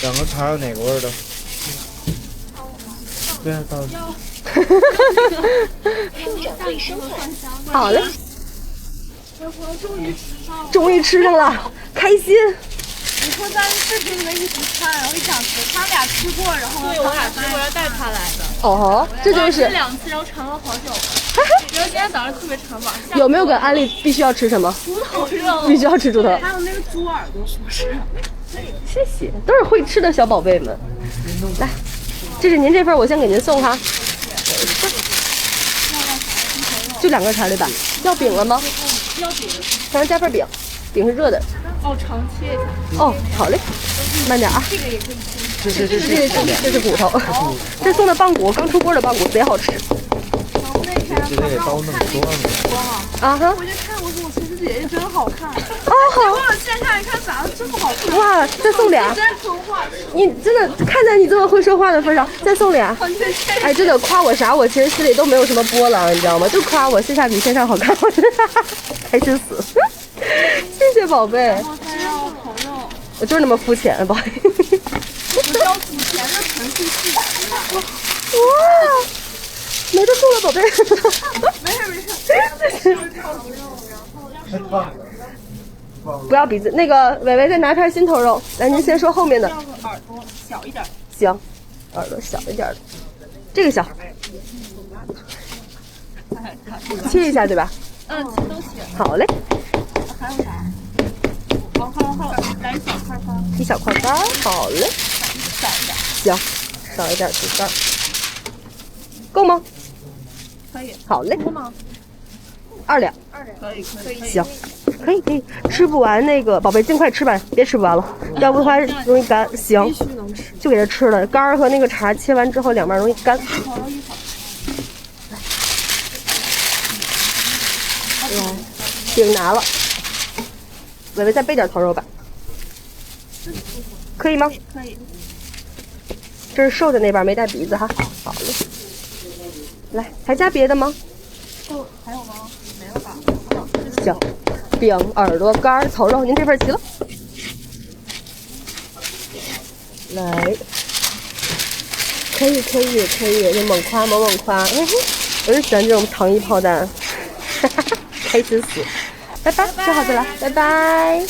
两个叉有哪个味儿的？对啊，到了。好嘞，终于吃上了，开心。你说咱视频里面一起看，我想吃，他俩吃过，然后对我俩吃过，要带他来的。哦，这就是2次，然后馋了好久。然后今天早上特别馋吧？有没有个安利必须要吃什么？猪头肉，必须要吃猪头。还有那个猪耳朵，是不是？谢谢，都是会吃的小宝贝们。来，这是您这份，我先给您送哈。就2个叉对吧？要饼了吗？要饼。咱加份饼，饼是热的。哦，长切一下。哦，好嘞，慢点啊。这个也可以切。这是骨头，这送的棒骨，刚出锅的棒骨贼好吃。这得刀那么多呢。啊哈！我就看，我说我亲自姐姐真好看。哦好。结果线下一看，咋这么好看？哇，再送俩！真说话。你真的看在你这么会说话的份上，再送俩。哎，真的夸我啥，我其实心里都没有什么波澜，你知道吗？就夸我线下比线上好看，我真的开心死。谢谢宝贝。然后再让我朋友。我就是那么肤浅，不好意思。不叫肤浅，那纯是细节。哇，没得送了，宝贝。没事。不要鼻子，那个伟伟再拿片心头肉，来，您先说后面的。要个耳朵小一点。行，耳朵小一点的，这个小，切一下对吧？嗯，切都切。好嘞。还有啥？好，来一小块干。一小块干，好嘞。少一点。行，少一点猪肝，够吗？可以。好嘞。多吗2两。可以。行，可以。吃不完那个宝贝尽快吃吧，别吃不完了，要不的话容易干。行，必须能吃，就给它吃了。肝儿和那个肠切完之后，两面容易干。来，饼拿了，伟伟再备点头肉吧，可以吗？可以。这是瘦的那边没带鼻子哈。好嘞。来，还加别的吗？还有吗？没了吧？行，饼、耳朵、肝、头肉，您这份齐了。来，可以，就猛夸。我就喜欢这种糖衣炮弹，开心死。拜拜，吃好的了，拜拜。